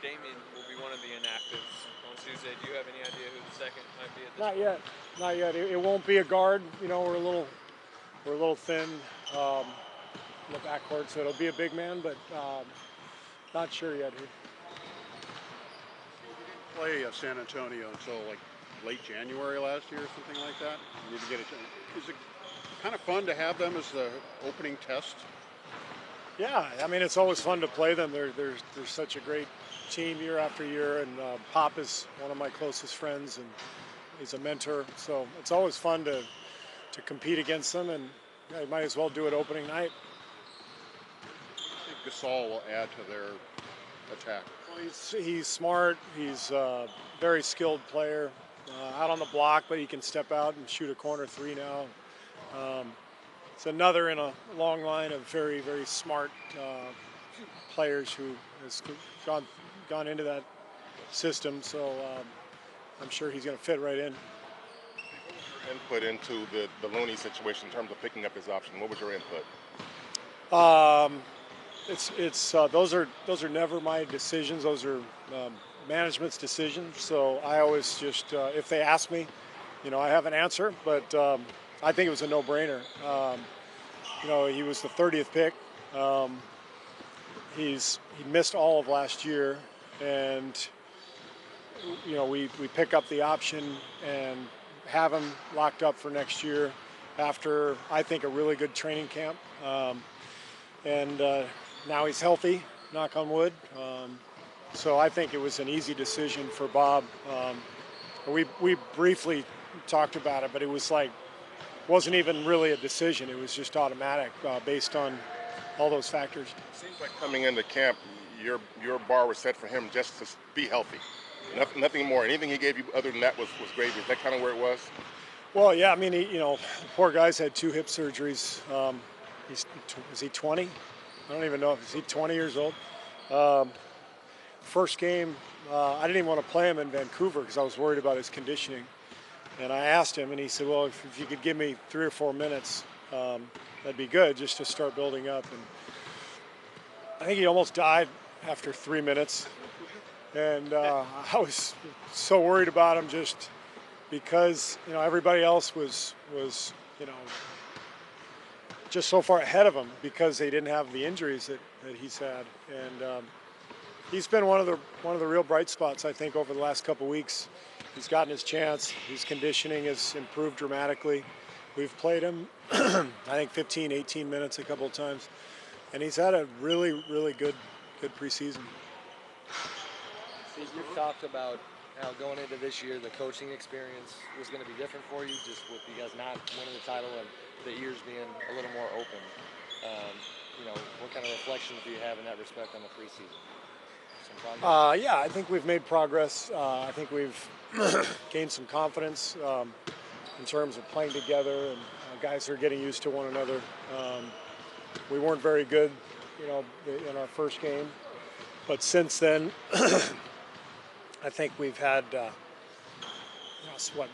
Damien will be one of the inactives on Tuesday. Do you have any idea who the second might be at this Not point? yet, not yet. It won't be a guard. You know, we're a little thin in the backcourt, so it'll be a big man, but not sure yet. Play San Antonio until like late January last year or something like that. You need to get a chance. Is it kind of fun to have them as the opening test? Yeah, I mean, it's always fun to play them. They're such a great team year after year, and Pop is one of my closest friends, and he's a mentor. So it's always fun to compete against them, and yeah, you might as well do it opening night. I think Gasol will add to their attack. Well, he's smart. He's a very skilled player, out on the block, but he can step out and shoot a corner three now. It's another in a long line of very, very smart players who has gone into that system. So I'm sure he's going to fit right in. Input into the Looney situation in terms of picking up his option. What was your input? Those are never my decisions. Those are management's decisions. So I always just if they ask me, I have an answer, but I think it was a no-brainer. He was the 30th pick. He missed all of last year, and we pick up the option and have him locked up for next year after I think a really good training camp. And now he's healthy, knock on wood. So I think it was an easy decision for Bob. We briefly talked about it, but it wasn't even really a decision. It was just automatic based on all those factors. It seems like coming into camp, your bar was set for him just to be healthy. Nothing more. Anything he gave you other than that was gravy. Is that kind of where it was? Well, yeah. I mean, the poor guy's had 2 hip surgeries. Is he 20? I don't even know. Is he 20 years old? First game, I didn't even want to play him in Vancouver because I was worried about his conditioning. And I asked him, and he said, well, if you could give me 3 or 4 minutes, that'd be good, just to start building up. And I think he almost died after 3 minutes. And I was so worried about him just because, everybody else was just so far ahead of him because they didn't have the injuries that he's had. And he's been one of the real bright spots, I think, over the last couple weeks. He's gotten his chance. His conditioning has improved dramatically. We've played him, I think, 15, 18 minutes a couple of times. And he's had a really, really good preseason. Steve, you've talked about how going into this year, the coaching experience was going to be different for you, just with you guys not winning the title and the ears being a little more open. What kind of reflections do you have in that respect on the preseason? Yeah, I think we've made progress. I think we've gained some confidence in terms of playing together, and guys are getting used to one another. We weren't very good, in our first game, but since then, I think we've had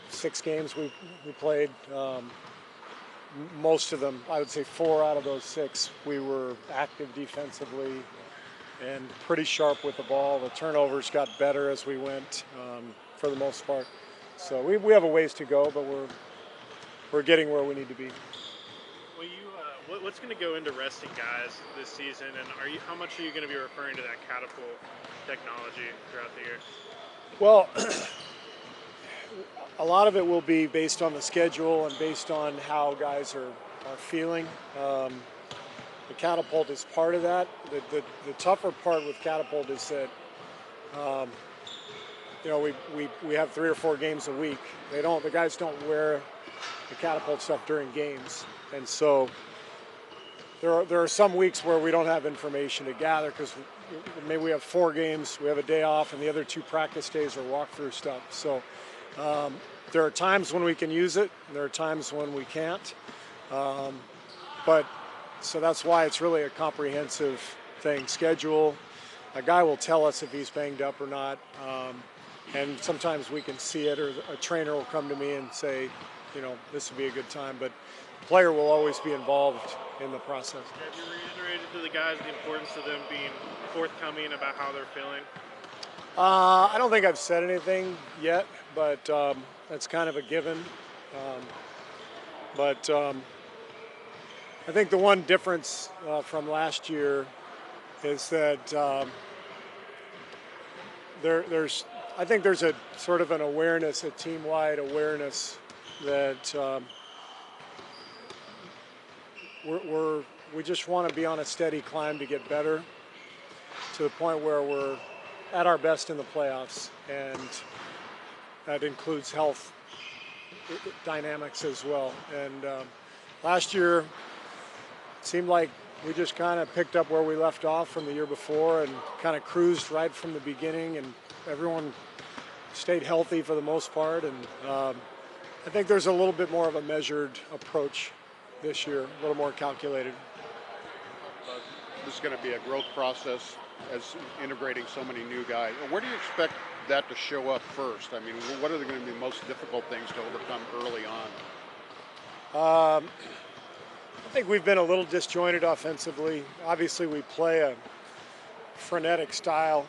6 games we played. Most of them, I would say 4 out of those 6, we were active defensively and pretty sharp with the ball. The turnovers got better as we went, for the most part. So we have a ways to go, but we're getting where we need to be. Well, what's going to go into resting guys this season, and how much are you going to be referring to that catapult technology throughout the year? Well, a lot of it will be based on the schedule and based on how guys are feeling. The catapult is part of that. The tougher part with catapult is that we have 3 or 4 games a week. The guys don't wear the catapult stuff during games, and so there are some weeks where we don't have information to gather because maybe we have 4 games, we have a day off, and the other 2 practice days are walkthrough stuff. So there are times when we can use it, and there are times when we can't. So that's why it's really a comprehensive thing. Schedule. A guy will tell us if he's banged up or not, and sometimes we can see it, or a trainer will come to me and say, this would be a good time. But the player will always be involved in the process. Have you reiterated to the guys the importance of them being forthcoming about how they're feeling? I don't think I've said anything yet, but that's kind of a given. But I think the one difference from last year is that I think there's a sort of an awareness, a team-wide awareness that we just want to be on a steady climb to get better to the point where we're at our best in the playoffs, and that includes health dynamics as well. And last year, it seemed like we just kind of picked up where we left off from the year before and kind of cruised right from the beginning, and everyone stayed healthy for the most part. And I think there's a little bit more of a measured approach this year, a little more calculated. This is going to be a growth process as integrating so many new guys. Where do you expect that to show up first? I mean, what are going to be the most difficult things to overcome early on? I think we've been a little disjointed offensively. Obviously, we play a frenetic style,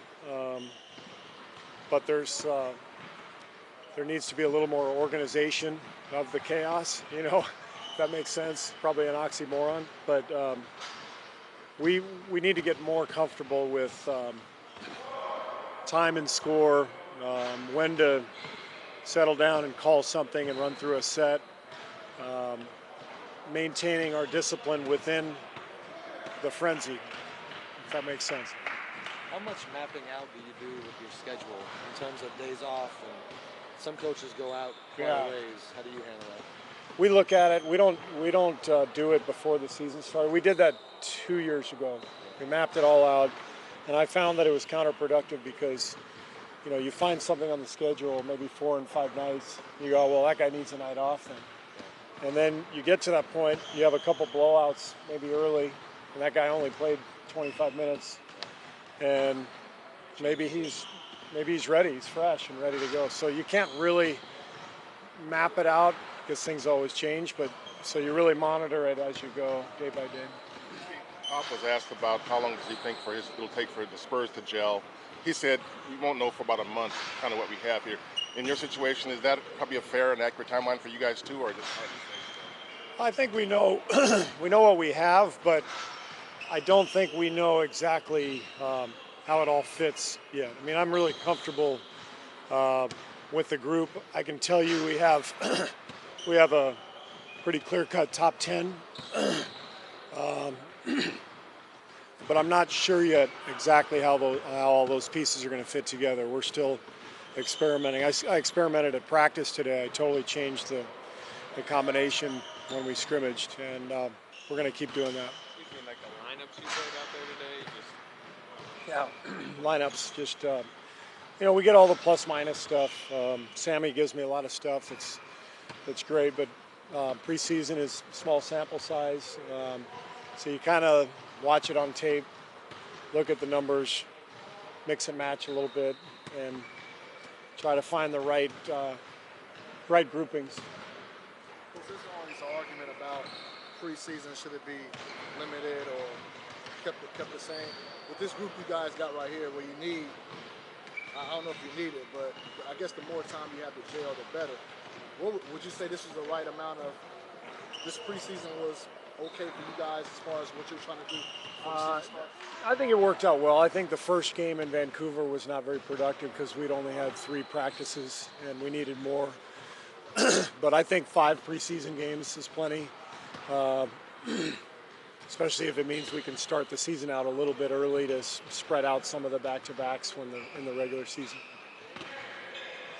but there needs to be a little more organization of the chaos, you know, if that makes sense. Probably an oxymoron, but we need to get more comfortable with time and score, when to settle down and call something and run through a set, maintaining our discipline within the frenzy, if that makes sense. How much mapping out do you do with your schedule in terms of days off? And some coaches go out quite a ways. How do you handle that? We look at it. We don't do it before the season started. We did that 2 years ago. We mapped it all out, and I found that it was counterproductive because, you know, you find something on the schedule, maybe 4 and 5 nights. You go, well, that guy needs a night off then. And then you get to that point, you have a couple blowouts maybe early, and that guy only played 25 minutes, and maybe he's ready, he's fresh and ready to go. So you can't really map it out because things always change, but so you really monitor it as you go day by day. Pop was asked about how long does he think it'll take for the Spurs to gel. He said we won't know for about a month, kind of what we have here. In your situation, is that probably a fair and accurate timeline for you guys too, or just? I think we know we know what we have, but I don't think we know exactly how it all fits yet. I mean, I'm really comfortable with the group. I can tell you we have a pretty clear-cut top 10, but I'm not sure yet exactly how all those pieces are going to fit together. We're still experimenting. I experimented at practice today. I totally changed the combination when we scrimmaged, and we're going to keep doing that. You mean like the lineups you played out there today? Lineups, just you know, we get all the plus minus stuff. Sammy gives me a lot of stuff that's great, but preseason is small sample size, so you kind of watch it on tape, look at the numbers, mix and match a little bit, and try to find the right groupings. There's always an argument about preseason, should it be limited or kept the same. With this group you guys got right here, where you need, I don't know if you need it, but I guess the more time you have to jail, the better. Would you say this is the right amount of, this preseason was okay for you guys as far as what you're trying to do? I think it worked out well. I think the first game in Vancouver was not very productive because we'd only had 3 practices and we needed more. But I think 5 preseason games is plenty, especially if it means we can start the season out a little bit early to spread out some of the back-to-backs in the regular season.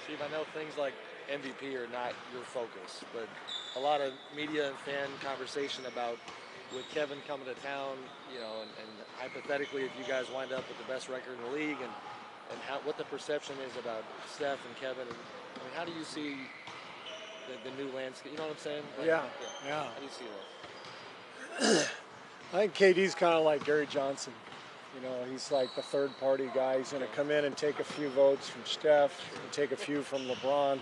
Steve, I know things like MVP are not your focus, but a lot of media and fan conversation about with Kevin coming to town, you know, and hypothetically if you guys wind up with the best record in the league and what the perception is about Steph and Kevin. And, I mean, how do you see the new landscape? You know what I'm saying? Like, Yeah. How do you see that? I think KD's kind of like Gary Johnson. You know, he's like the third-party guy. He's going to come in and take a few votes from Steph and take a few from LeBron.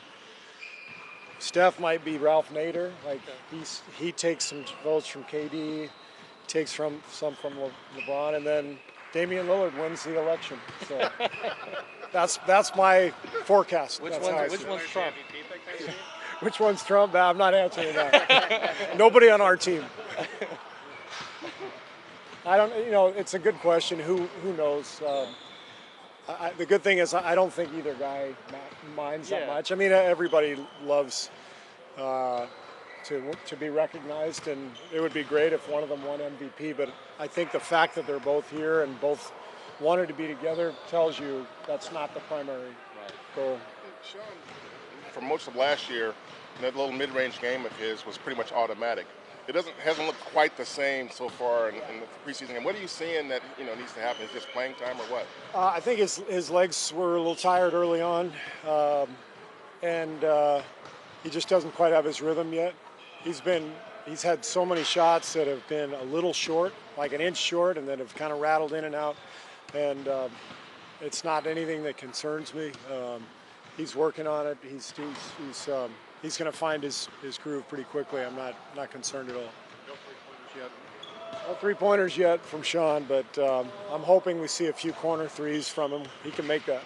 Steph might be Ralph Nader. Like he takes some votes from KD, takes some from LeBron, and then Damian Lillard wins the election. So that's my forecast. Which That's how I one's see which it. one's Trump? Which one's Trump? I'm not answering that. Nobody on our team. I don't. It's a good question. Who knows? The good thing is I don't think either guy minds that much. I mean, everybody loves to be recognized, and it would be great if one of them won MVP. But I think the fact that they're both here and both wanted to be together tells you that's not the primary goal. Sean, for most of last year, that little mid-range game of his was pretty much automatic. It hasn't looked quite the same so far in the preseason. And what are you seeing that needs to happen? Is it just playing time or what? I think his legs were a little tired early on, and he just doesn't quite have his rhythm yet. He's had so many shots that have been a little short, like an inch short, and that have kind of rattled in and out. And it's not anything that concerns me. He's working on it. He's going to find his groove pretty quickly. I'm not concerned at all. No three-pointers yet from Sean, but I'm hoping we see a few corner threes from him. He can make that.